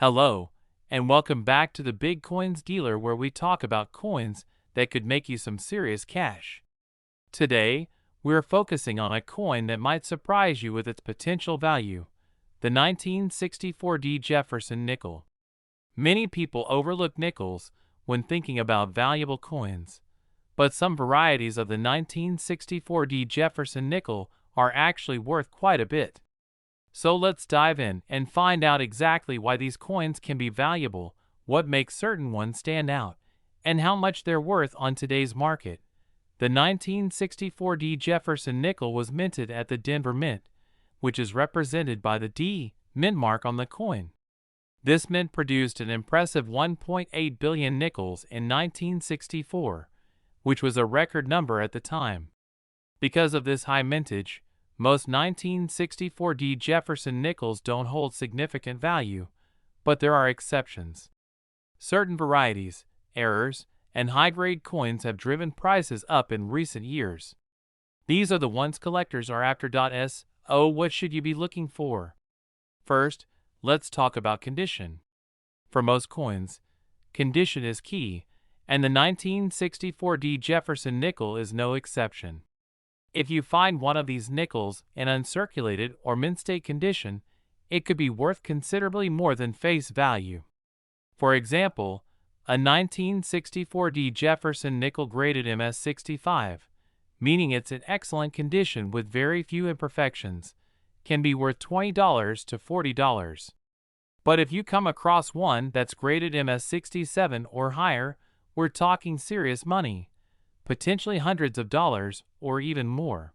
Hello, and welcome back to the Big Coins Dealer where we talk about coins that could make you some serious cash. Today, we're focusing on a coin that might surprise you with its potential value, the 1964 D Jefferson nickel. Many people overlook nickels when thinking about valuable coins, but some varieties of the 1964 D Jefferson nickel are actually worth quite a bit. So let's dive in and find out exactly why these coins can be valuable, what makes certain ones stand out, and how much they're worth on today's market. The 1964 D Jefferson nickel was minted at the Denver Mint, which is represented by the D mint mark on the coin. This mint produced an impressive 1.8 billion nickels in 1964, which was a record number at the time. Because of this high mintage, most 1964 D Jefferson nickels don't hold significant value, but there are exceptions. Certain varieties, errors, and high-grade coins have driven prices up in recent years. These are the ones collectors are after. So what should you be looking for? First, let's talk about condition. For most coins, condition is key, and the 1964 D Jefferson nickel is no exception. If you find one of these nickels in uncirculated or mint-state condition, it could be worth considerably more than face value. For example, a 1964 D Jefferson nickel graded MS65, meaning it's in excellent condition with very few imperfections, can be worth $20 to $40. But if you come across one that's graded MS67 or higher, we're talking serious money. Potentially hundreds of dollars or even more.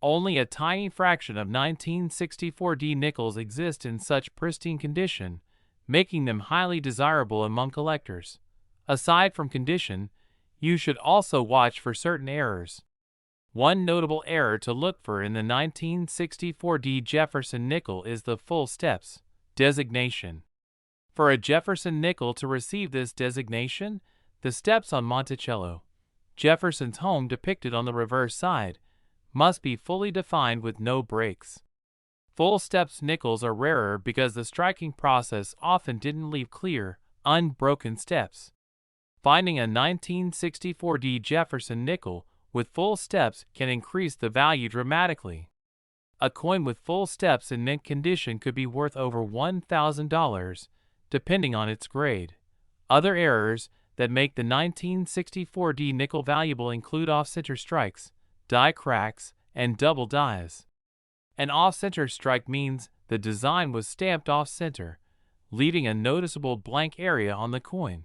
Only a tiny fraction of 1964 D nickels exist in such pristine condition, making them highly desirable among collectors. Aside from condition, you should also watch for certain errors. One notable error to look for in the 1964 D Jefferson nickel is the full steps designation. For a Jefferson nickel to receive this designation, the steps on Monticello Jefferson's home depicted on the reverse side must be fully defined with no breaks. Full steps nickels are rarer because the striking process often didn't leave clear, unbroken steps. Finding a 1964 D Jefferson nickel with full steps can increase the value dramatically. A coin with full steps in mint condition could be worth over $1,000, depending on its grade. Other errors that make the 1964 D nickel valuable include off-center strikes, die cracks, and double dies. An off-center strike means the design was stamped off-center, leaving a noticeable blank area on the coin.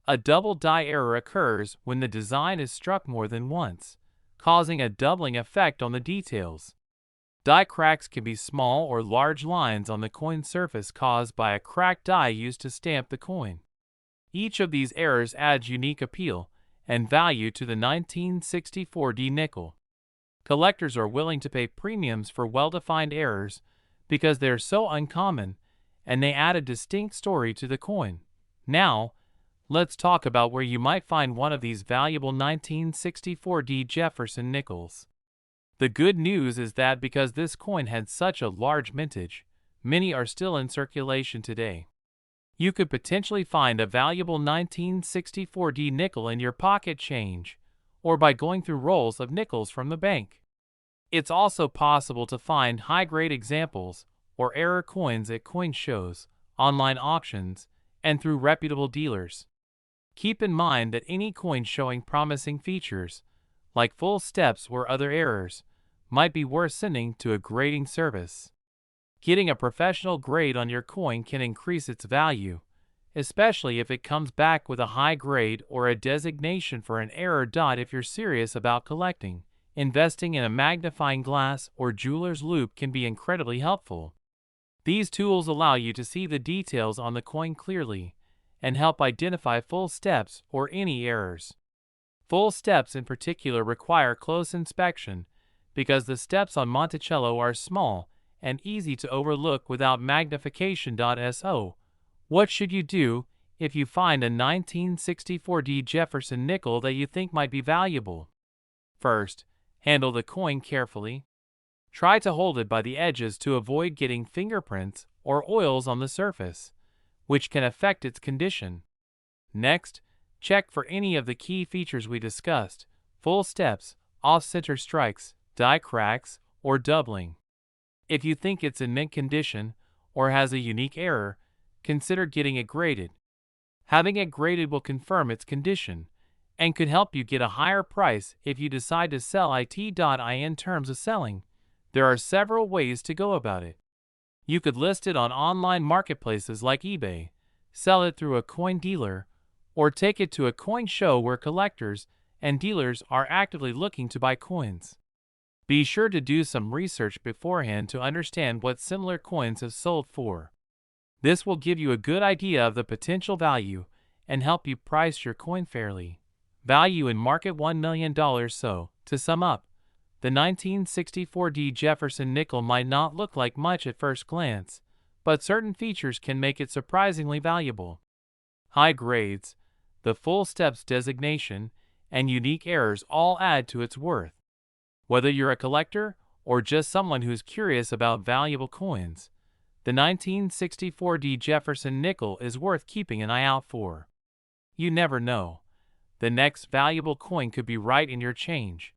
A double die error occurs when the design is struck more than once, causing a doubling effect on the details. Die cracks can be small or large lines on the coin surface caused by a cracked die used to stamp the coin. Each of these errors adds unique appeal and value to the 1964 D nickel. Collectors are willing to pay premiums for well-defined errors because they're so uncommon and they add a distinct story to the coin. Now, let's talk about where you might find one of these valuable 1964 D Jefferson nickels. The good news is that because this coin had such a large mintage, many are still in circulation today. You could potentially find a valuable 1964 D nickel in your pocket change, or by going through rolls of nickels from the bank. It's also possible to find high-grade examples or error coins at coin shows, online auctions, and through reputable dealers. Keep in mind that any coin showing promising features, like full steps or other errors, might be worth sending to a grading service. Getting a professional grade on your coin can increase its value, especially if it comes back with a high grade or a designation for an error. If you're serious about collecting, investing in a magnifying glass or jeweler's loupe can be incredibly helpful. These tools allow you to see the details on the coin clearly and help identify full steps or any errors. Full steps in particular require close inspection because the steps on Monticello are small and easy to overlook without magnification. So, what should you do if you find a 1964 D Jefferson nickel that you think might be valuable? First, handle the coin carefully. Try to hold it by the edges to avoid getting fingerprints or oils on the surface. which can affect its condition. Next, check for any of the key features we discussed: full steps, off-center strikes, die cracks, or doubling. If you think it's in mint condition or has a unique error, consider getting it graded. Having it graded will confirm its condition and could help you get a higher price if you decide to sell it. In terms of selling, there are several ways to go about it. You could list it on online marketplaces like eBay, sell it through a coin dealer, or take it to a coin show where collectors and dealers are actively looking to buy coins. Be sure to do some research beforehand to understand what similar coins have sold for. This will give you a good idea of the potential value and help you price your coin fairly. Value in market $1 million. So, to sum up, the 1964 D Jefferson nickel might not look like much at first glance, but certain features can make it surprisingly valuable. High grades, the full steps designation, and unique errors all add to its worth. Whether you're a collector or just someone who's curious about valuable coins, the 1964 D Jefferson nickel is worth keeping an eye out for. You never know. The next valuable coin could be right in your change.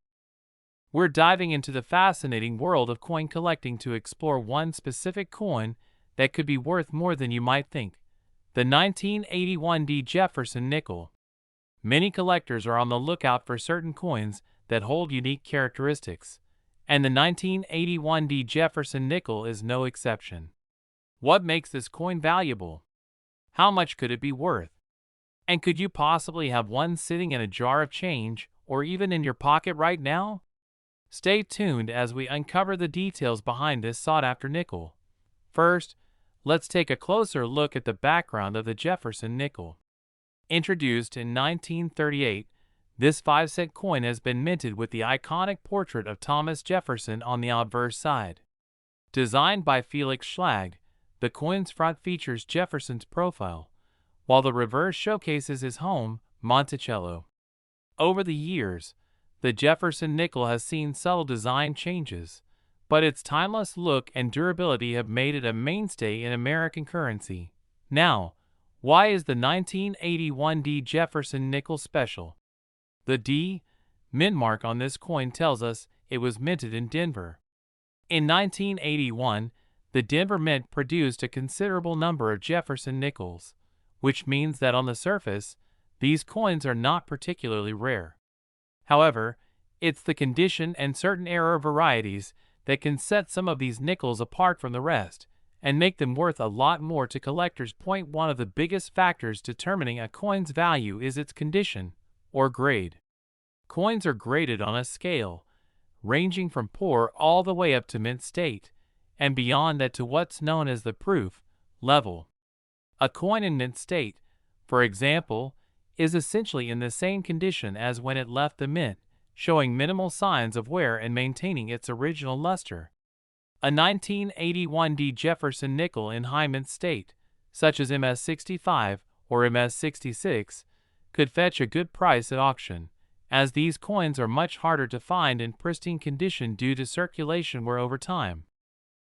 We're diving into the fascinating world of coin collecting to explore one specific coin that could be worth more than you might think: the 1981 D Jefferson nickel. Many collectors are on the lookout for certain coins that hold unique characteristics, and the 1981 D Jefferson nickel is no exception. What makes this coin valuable? How much could it be worth? And could you possibly have one sitting in a jar of change or even in your pocket right now? Stay tuned as we uncover the details behind this sought-after nickel. First, let's take a closer look at the background of the Jefferson nickel. Introduced in 1938, this 5-cent coin has been minted with the iconic portrait of Thomas Jefferson on the obverse side. Designed by Felix Schlag, the coin's front features Jefferson's profile, while the reverse showcases his home, Monticello. Over the years, the Jefferson nickel has seen subtle design changes, but its timeless look and durability have made it a mainstay in American currency. Now, why is the 1981 D Jefferson nickel special? The D mint mark on this coin tells us it was minted in Denver. In 1981, the Denver Mint produced a considerable number of Jefferson nickels, which means that on the surface, these coins are not particularly rare. However, it's the condition and certain error varieties that can set some of these nickels apart from the rest and make them worth a lot more to collectors. One of the biggest factors determining a coin's value is its condition, or grade. Coins are graded on a scale, ranging from poor all the way up to mint state, and beyond that to what's known as the proof level. A coin in mint state, for example, is essentially in the same condition as when it left the mint, showing minimal signs of wear and maintaining its original luster. A 1981 D Jefferson nickel in high mint state, such as MS65 or MS66, could fetch a good price at auction, as these coins are much harder to find in pristine condition due to circulation wear over time.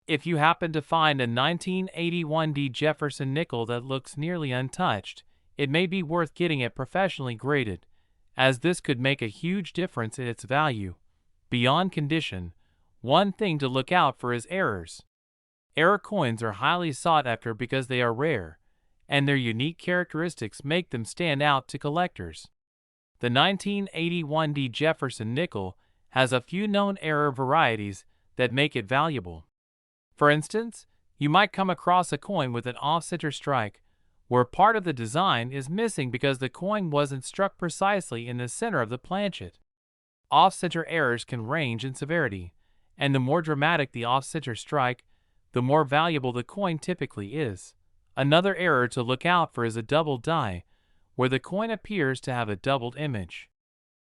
If you happen to find a 1981 D Jefferson nickel that looks nearly untouched, it may be worth getting it professionally graded, as this could make a huge difference in its value. Beyond condition, one thing to look out for is errors. Error coins are highly sought after because they are rare, and their unique characteristics make them stand out to collectors. The 1981 D Jefferson nickel has a few known error varieties that make it valuable. For instance, you might come across a coin with an off-center strike, where part of the design is missing because the coin wasn't struck precisely in the center of the planchet. Off-center errors can range in severity, and the more dramatic the off-center strike, the more valuable the coin typically is. Another error to look out for is a double die, where the coin appears to have a doubled image.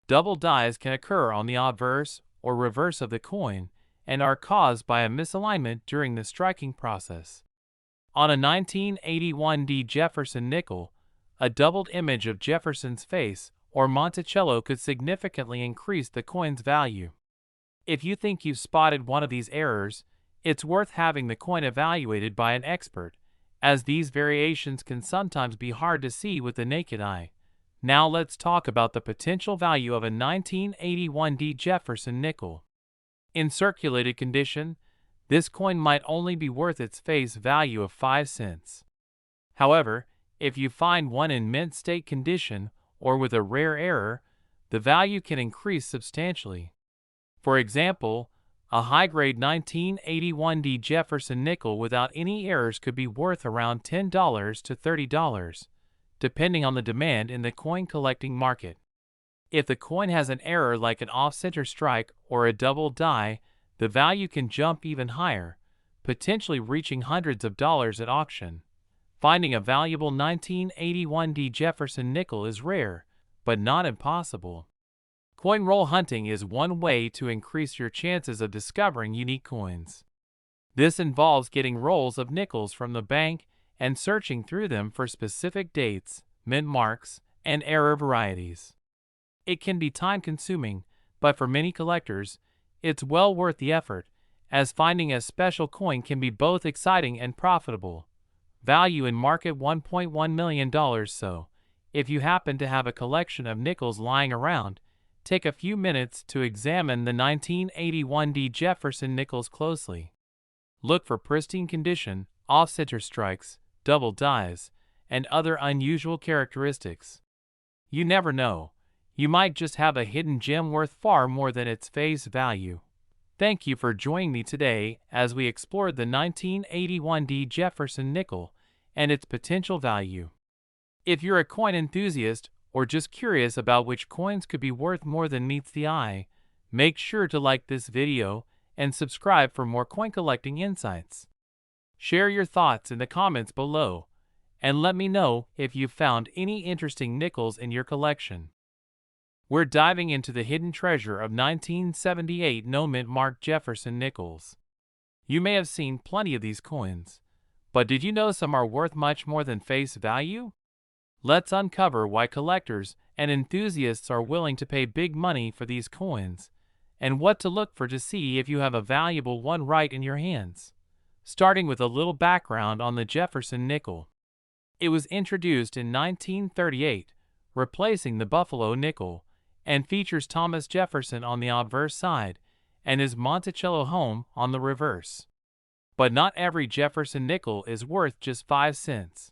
Double dies can occur on the obverse or reverse of the coin and are caused by a misalignment during the striking process. On a 1981 D Jefferson nickel, a doubled image of Jefferson's face or Monticello could significantly increase the coin's value. If you think you've spotted one of these errors, it's worth having the coin evaluated by an expert as these variations can sometimes be hard to see with the naked eye. Now let's talk about the potential value of a 1981 D Jefferson nickel. In circulated condition, this coin might only be worth its face value of 5 cents. However, if you find one in mint state condition or with a rare error, the value can increase substantially. For example, a high-grade 1981 D Jefferson nickel without any errors could be worth around $10 to $30, depending on the demand in the coin collecting market. If the coin has an error like an off-center strike or a double die, the value can jump even higher, potentially reaching hundreds of dollars at auction. Finding a valuable 1981 D Jefferson nickel is rare, but not impossible. Coin roll hunting is one way to increase your chances of discovering unique coins. This involves getting rolls of nickels from the bank and searching through them for specific dates, mint marks, and error varieties. It can be time-consuming, but for many collectors, it's well worth the effort, as finding a special coin can be both exciting and profitable. Value in market $1.1 million. So, if you happen to have a collection of nickels lying around, take a few minutes to examine the 1981 D Jefferson nickels closely. Look for pristine condition, off-center strikes, double dies, and other unusual characteristics. You never know. You might just have a hidden gem worth far more than its face value. Thank you for joining me today as we explored the 1981 D Jefferson nickel and its potential value. If you're a coin enthusiast or just curious about which coins could be worth more than meets the eye, make sure to like this video and subscribe for more coin collecting insights. Share your thoughts in the comments below and let me know if you've found any interesting nickels in your collection. We're diving into the hidden treasure of 1978 no-mint marked Jefferson nickels. You may have seen plenty of these coins, but did you know some are worth much more than face value? Let's uncover why collectors and enthusiasts are willing to pay big money for these coins, and what to look for to see if you have a valuable one right in your hands. Starting with a little background on the Jefferson nickel. It was introduced in 1938, replacing the Buffalo nickel, and features Thomas Jefferson on the obverse side and his Monticello home on the reverse. But not every Jefferson nickel is worth just 5 cents.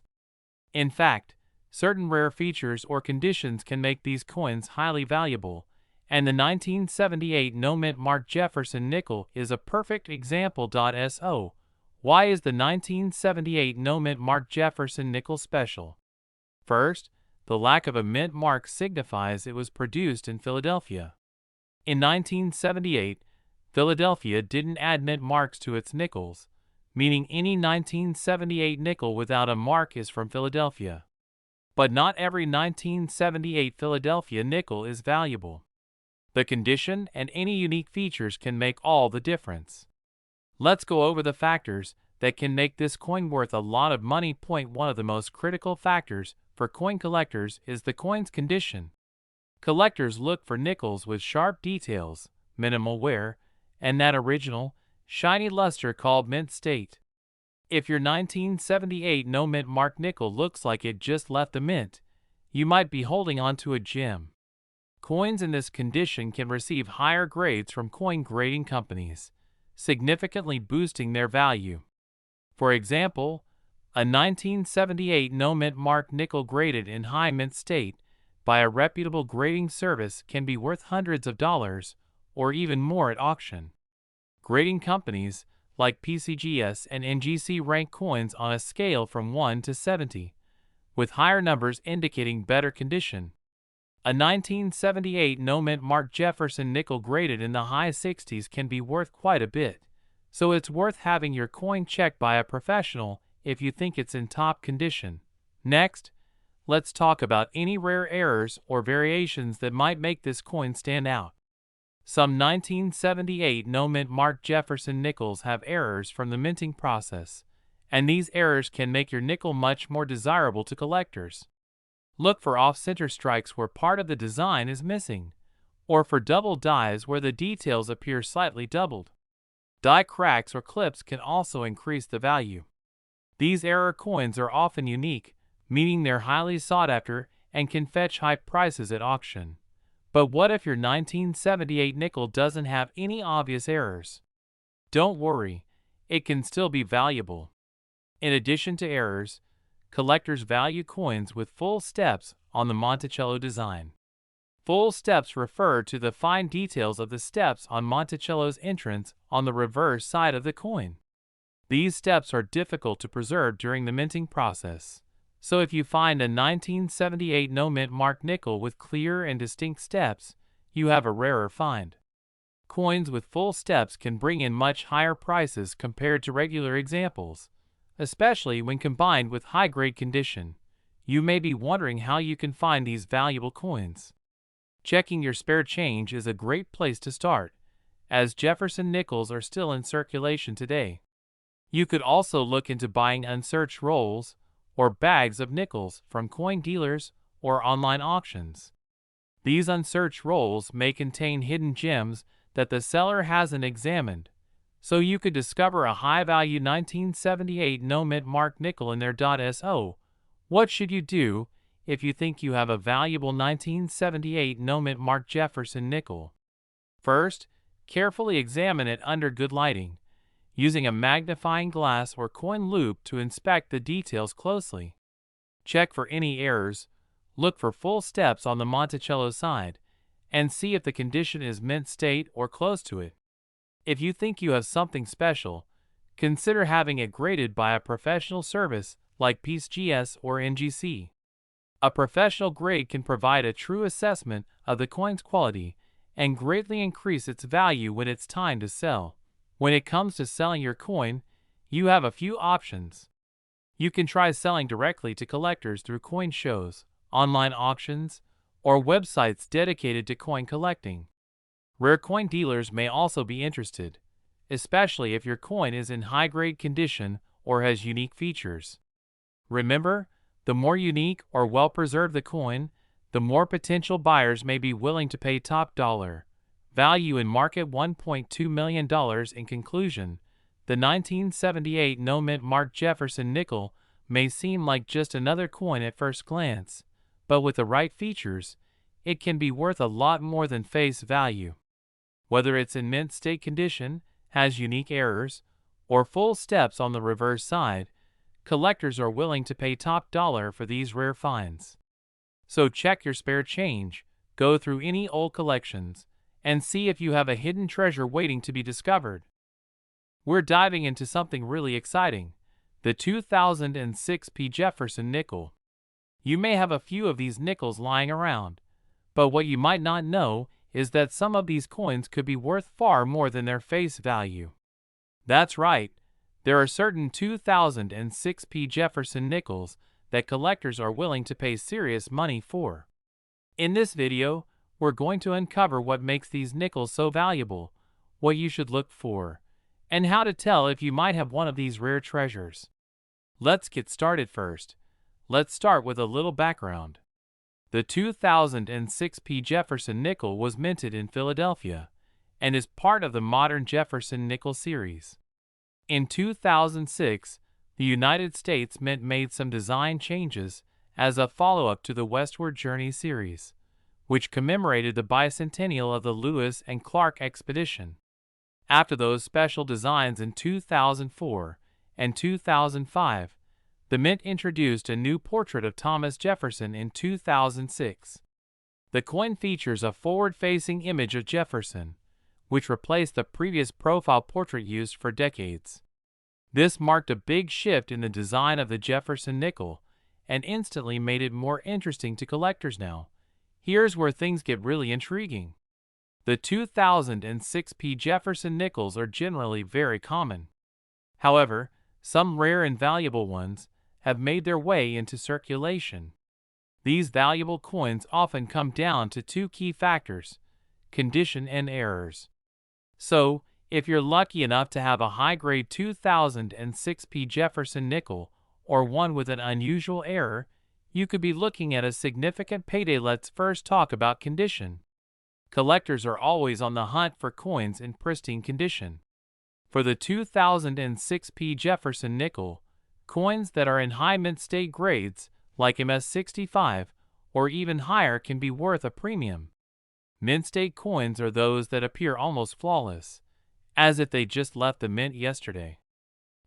In fact, certain rare features or conditions can make these coins highly valuable, and the 1978 no-mint marked Jefferson nickel is a perfect example. So, why is the 1978 no-mint marked Jefferson nickel special? First, the lack of a mint mark signifies it was produced in Philadelphia. In 1978, Philadelphia didn't add mint marks to its nickels, meaning any 1978 nickel without a mark is from Philadelphia. But not every 1978 Philadelphia nickel is valuable. The condition and any unique features can make all the difference. Let's go over the factors that can make this coin worth a lot of money. One of the most critical factors for coin collectors is the coin's condition. Collectors look for nickels with sharp details, minimal wear, and that original, shiny luster called mint state. If your 1978 no-mint marked nickel looks like it just left the mint, you might be holding on to a gem. Coins in this condition can receive higher grades from coin grading companies, significantly boosting their value. For example, a 1978 no-mint marked nickel graded in high mint state by a reputable grading service can be worth hundreds of dollars or even more at auction. Grading companies like PCGS and NGC rank coins on a scale from 1 to 70, with higher numbers indicating better condition. A 1978 no-mint marked Jefferson nickel graded in the high 60s can be worth quite a bit, so it's worth having your coin checked by a professional if you think it's in top condition. Next, let's talk about any rare errors or variations that might make this coin stand out. Some 1978 no-mint marked Jefferson nickels have errors from the minting process, and these errors can make your nickel much more desirable to collectors. Look for off-center strikes where part of the design is missing, or for double dies where the details appear slightly doubled. Die cracks or clips can also increase the value. These error coins are often unique, meaning they're highly sought after and can fetch high prices at auction. But what if your 1978 nickel doesn't have any obvious errors? Don't worry, it can still be valuable. In addition to errors, collectors value coins with full steps on the Monticello design. Full steps refer to the fine details of the steps on Monticello's entrance on the reverse side of the coin. These steps are difficult to preserve during the minting process, so if you find a 1978 no-mint marked nickel with clear and distinct steps, you have a rarer find. Coins with full steps can bring in much higher prices compared to regular examples, especially when combined with high-grade condition. You may be wondering how you can find these valuable coins. Checking your spare change is a great place to start, as Jefferson nickels are still in circulation today. You could also look into buying unsearched rolls or bags of nickels from coin dealers or online auctions. These unsearched rolls may contain hidden gems that the seller hasn't examined, so you could discover a high-value 1978 no-mint marked nickel in there. So, what should you do if you think you have a valuable 1978 no-mint marked Jefferson nickel? First, carefully examine it under good lighting, using a magnifying glass or coin loupe to inspect the details closely. Check for any errors, look for full steps on the Monticello side, and see if the condition is mint state or close to it. If you think you have something special, consider having it graded by a professional service like P Jefferson or NGC. A professional grade can provide a true assessment of the coin's quality and greatly increase its value when it's time to sell. When it comes to selling your coin, you have a few options. You can try selling directly to collectors through coin shows, online auctions, or websites dedicated to coin collecting. Rare coin dealers may also be interested, especially if your coin is in high-grade condition or has unique features. Remember, the more unique or well-preserved the coin, the more potential buyers may be willing to pay top dollar value in market. $1.2 million. In conclusion, the 1978 no-mint marked Jefferson nickel may seem like just another coin at first glance, but with the right features, it can be worth a lot more than face value. Whether it's in mint state condition, has unique errors, or full steps on the reverse side, collectors are willing to pay top dollar for these rare finds. So check your spare change, go through any old collections, and see if you have a hidden treasure waiting to be discovered. We're diving into something really exciting, the 2006 P Jefferson nickel. You may have a few of these nickels lying around, but what you might not know is that some of these coins could be worth far more than their face value. That's right, there are certain 2006 P Jefferson nickels that collectors are willing to pay serious money for. In this video, we're going to uncover what makes these nickels so valuable, what you should look for, and how to tell if you might have one of these rare treasures. Let's get started first. Let's start with a little background. The 2006 P Jefferson nickel was minted in Philadelphia and is part of the modern Jefferson nickel series. In 2006, the United States Mint made some design changes as a follow-up to the Westward Journey series, which commemorated the bicentennial of the Lewis and Clark expedition. After those special designs in 2004 and 2005, the Mint introduced a new portrait of Thomas Jefferson in 2006. The coin features a forward-facing image of Jefferson, which replaced the previous profile portrait used for decades. This marked a big shift in the design of the Jefferson nickel and instantly made it more interesting to collectors now. Here's where things get really intriguing. The 2006 P Jefferson nickels are generally very common. However, some rare and valuable ones have made their way into circulation. These valuable coins often come down to two key factors: condition and errors. So, if you're lucky enough to have a high-grade 2006 P Jefferson nickel or one with an unusual error, you could be looking at a significant payday. Let's first talk about condition. Collectors are always on the hunt for coins in pristine condition. For the 2006 P Jefferson nickel, Coins that are in high mint state grades, like MS-65, or even higher, can be worth a premium. Mint state coins are those that appear almost flawless, as if they just left the mint yesterday.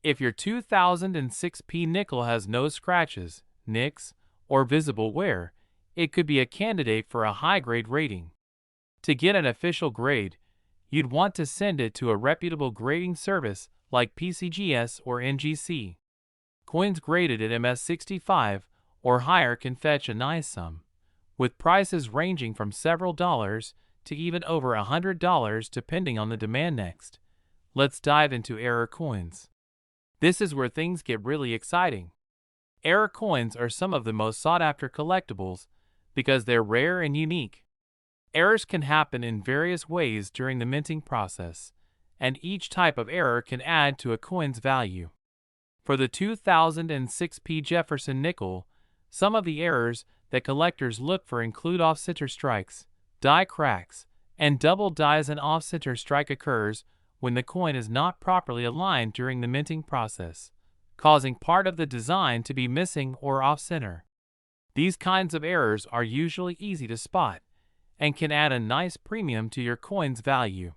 If your 2006 P nickel has no scratches, nicks, or visible wear, it could be a candidate for a high-grade rating. To get an official grade, you'd want to send it to a reputable grading service like PCGS or NGC. Coins graded at MS-65 or higher can fetch a nice sum, with prices ranging from several dollars to even over $100 depending on the demand. Next, let's dive into error coins. This is where things get really exciting. Error coins are some of the most sought-after collectibles because they're rare and unique. Errors can happen in various ways during the minting process, and each type of error can add to a coin's value. For the 2006 P Jefferson nickel, some of the errors that collectors look for include off-center strikes, die cracks, and double dies. An off-center strike occurs when the coin is not properly aligned during the minting process, causing part of the design to be missing or off-center. These kinds of errors are usually easy to spot and can add a nice premium to your coin's value.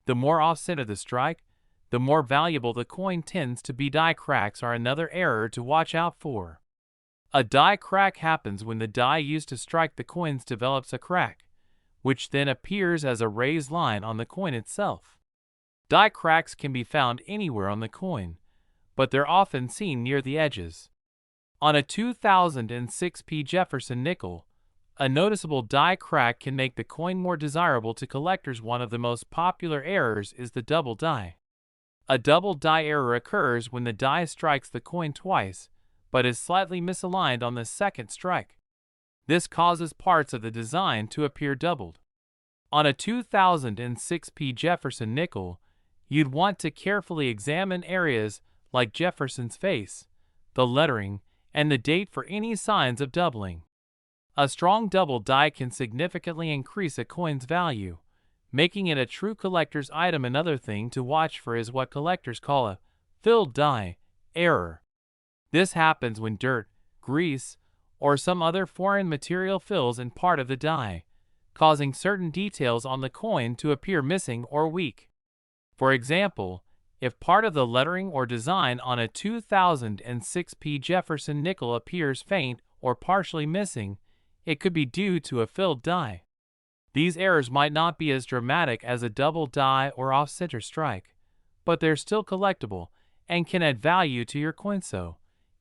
The more off-center the strike, the more valuable the coin tends to be. Die cracks are another error to watch out for. A die crack happens when the die used to strike the coins develops a crack, which then appears as a raised line on the coin itself. Die cracks can be found anywhere on the coin, but they're often seen near the edges. On a 2006 P Jefferson nickel, a noticeable die crack can make the coin more desirable to collectors. One of the most popular errors is the double die. A double die error occurs when the die strikes the coin twice, but is slightly misaligned on the second strike. This causes parts of the design to appear doubled. On a 2006 P Jefferson nickel, you'd want to carefully examine areas like Jefferson's face, the lettering, and the date for any signs of doubling. A strong double die can significantly increase a coin's value, making it a true collector's item. Another thing to watch for is what collectors call a filled die error. This happens when dirt, grease, or some other foreign material fills in part of the die, causing certain details on the coin to appear missing or weak. For example, if part of the lettering or design on a 2006 P Jefferson nickel appears faint or partially missing, it could be due to a filled die. These errors might not be as dramatic as a double die or off-center strike, but they're still collectible and can add value to your coin. So,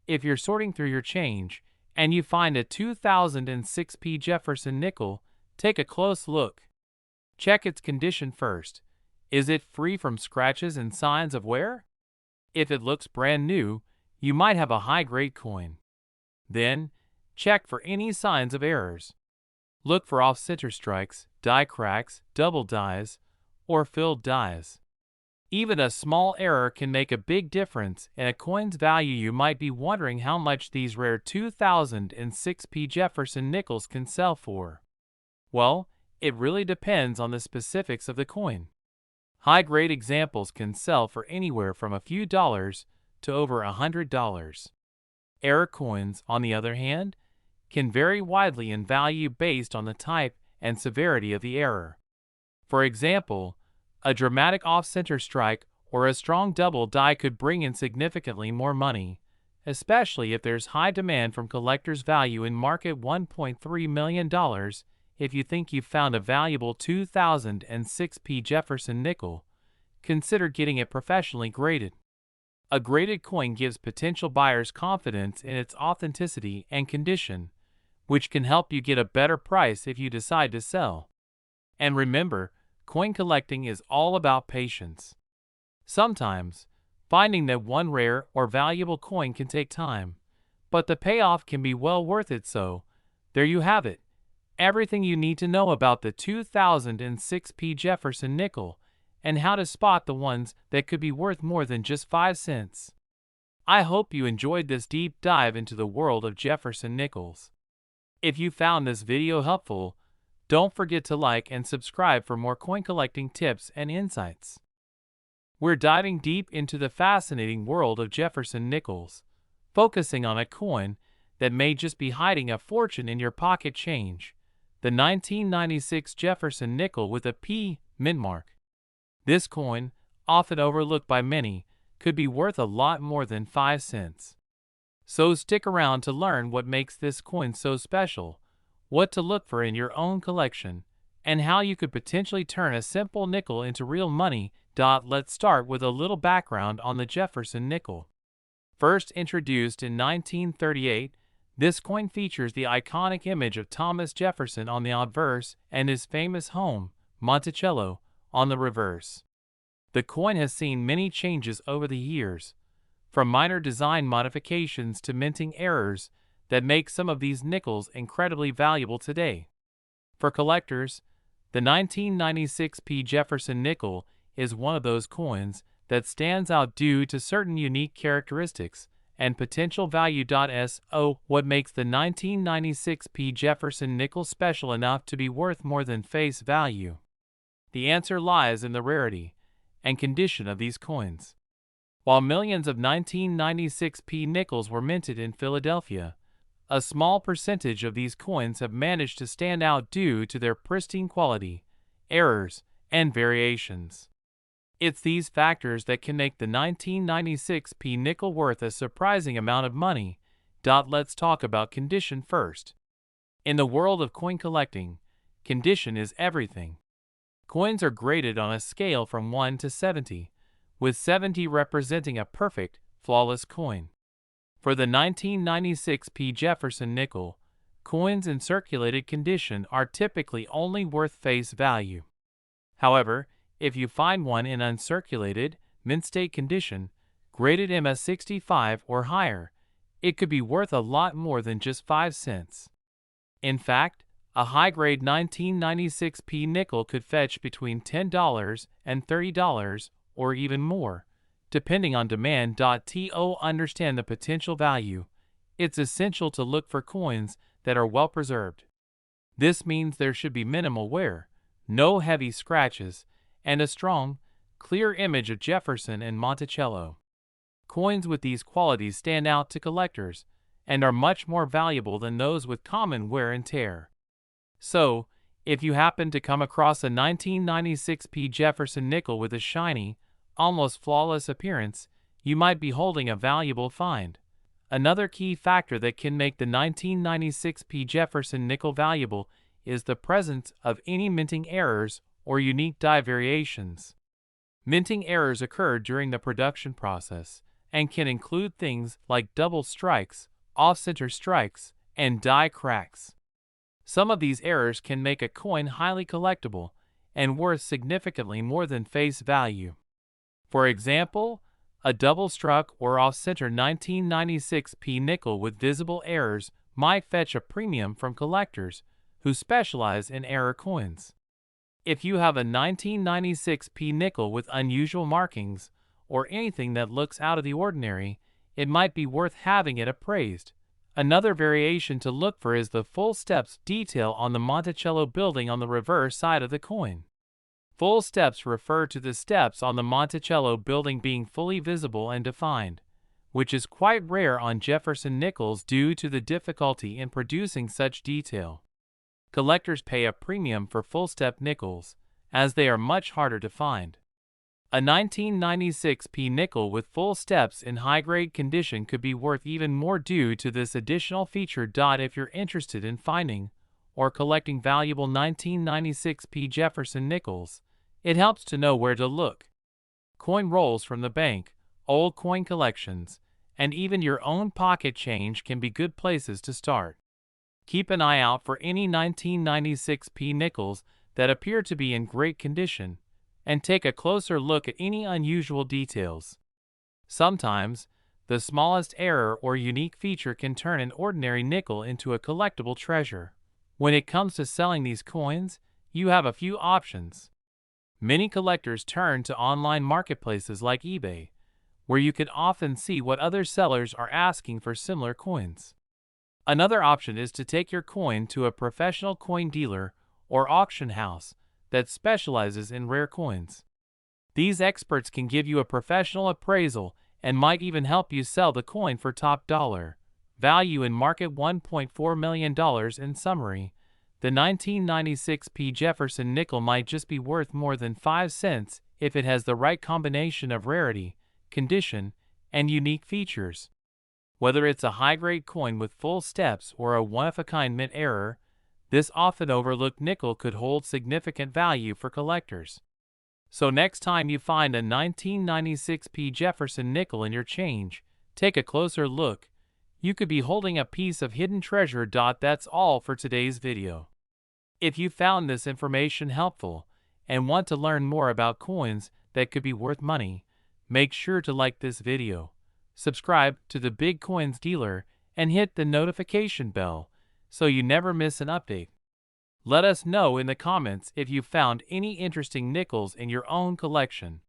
if you're sorting through your change and you find a 2006 P Jefferson nickel, take a close look. Check its condition first. Is it free from scratches and signs of wear? If it looks brand new, you might have a high-grade coin. Then, check for any signs of errors. Look for off-center strikes, die cracks, double dies, or filled dies. Even a small error can make a big difference in a coin's value. You might be wondering how much these rare 2006 P Jefferson nickels can sell for. Well, it really depends on the specifics of the coin. High-grade examples can sell for anywhere from a few dollars to over $100. Error coins, on the other hand, can vary widely in value based on the type and severity of the error. For example, a dramatic off-center strike or a strong double die could bring in significantly more money, especially if there's high demand from collectors. Value in market $1.3 million. If you think you've found a valuable 2006 P Jefferson nickel, consider getting it professionally graded. A graded coin gives potential buyers confidence in its authenticity and condition, which can help you get a better price if you decide to sell. And remember, coin collecting is all about patience. Sometimes, finding that one rare or valuable coin can take time, but the payoff can be well worth it. So, there you have it. Everything you need to know about the 2006 P Jefferson nickel and how to spot the ones that could be worth more than just 5 cents. I hope you enjoyed this deep dive into the world of Jefferson nickels. If you found this video helpful, don't forget to like and subscribe for more coin collecting tips and insights. We're diving deep into the fascinating world of Jefferson nickels, focusing on a coin that may just be hiding a fortune in your pocket change, the 1996 Jefferson nickel with a P mint mark. This coin, often overlooked by many, could be worth a lot more than 5 cents. So stick around to learn what makes this coin so special, what to look for in your own collection, and how you could potentially turn a simple nickel into real money. Let's start with a little background on the Jefferson nickel. First introduced in 1938, this coin features the iconic image of Thomas Jefferson on the obverse and his famous home, Monticello, on the reverse. The coin has seen many changes over the years, from minor design modifications to minting errors that make some of these nickels incredibly valuable today. For collectors, the 1996 P Jefferson nickel is one of those coins that stands out due to certain unique characteristics and potential value. So, what makes the 1996 P Jefferson nickel special enough to be worth more than face value? The answer lies in the rarity and condition of these coins. While millions of 1996 P nickels were minted in Philadelphia, a small percentage of these coins have managed to stand out due to their pristine quality, errors, and variations. It's these factors that can make the 1996 P nickel worth a surprising amount of money. Let's talk about condition first. In the world of coin collecting, condition is everything. Coins are graded on a scale from 1 to 70, with 70 representing a perfect, flawless coin. For the 1996 P Jefferson nickel, coins in circulated condition are typically only worth face value. However, if you find one in uncirculated, mint state condition, graded MS65 or higher, it could be worth a lot more than just 5 cents. In fact, a high-grade 1996 P nickel could fetch between $10 and $30 or even more, depending on demand. To understand the potential value, it's essential to look for coins that are well preserved. This means there should be minimal wear, no heavy scratches, and a strong, clear image of Jefferson and Monticello. Coins with these qualities stand out to collectors and are much more valuable than those with common wear and tear. So, if you happen to come across a 1996 P Jefferson nickel with a shiny, almost flawless appearance, you might be holding a valuable find. Another key factor that can make the 1996 P Jefferson nickel valuable is the presence of any minting errors or unique die variations. Minting errors occur during the production process and can include things like double strikes, off-center strikes, and die cracks. Some of these errors can make a coin highly collectible and worth significantly more than face value. For example, a double-struck or off-center 1996 P nickel with visible errors might fetch a premium from collectors who specialize in error coins. If you have a 1996 P nickel with unusual markings or anything that looks out of the ordinary, it might be worth having it appraised. Another variation to look for is the full steps detail on the Monticello building on the reverse side of the coin. Full steps refer to the steps on the Monticello building being fully visible and defined, which is quite rare on Jefferson nickels due to the difficulty in producing such detail. Collectors pay a premium for full step nickels, as they are much harder to find. A 1996 P nickel with full steps in high-grade condition could be worth even more due to this additional feature. If you're interested in finding or collecting valuable 1996 P Jefferson nickels, it helps to know where to look. Coin rolls from the bank, old coin collections, and even your own pocket change can be good places to start. Keep an eye out for any 1996 P nickels that appear to be in great condition, and take a closer look at any unusual details. Sometimes, the smallest error or unique feature can turn an ordinary nickel into a collectible treasure. When it comes to selling these coins, you have a few options. Many collectors turn to online marketplaces like eBay, where you can often see what other sellers are asking for similar coins. Another option is to take your coin to a professional coin dealer or auction house that specializes in rare coins. These experts can give you a professional appraisal and might even help you sell the coin for top dollar. Value in market $1.4 million. In summary, the 1996 P Jefferson nickel might just be worth more than 5 cents if it has the right combination of rarity, condition, and unique features. Whether it's a high-grade coin with full steps or a one-of-a-kind mint error, this often overlooked nickel could hold significant value for collectors. So next time you find a 1996 P Jefferson nickel in your change, take a closer look. You could be holding a piece of hidden treasure. That's all for today's video. If you found this information helpful and want to learn more about coins that could be worth money, make sure to like this video, subscribe to the Big Coins Dealer, and hit the notification bell so you never miss an update. Let us know in the comments if you found any interesting nickels in your own collection.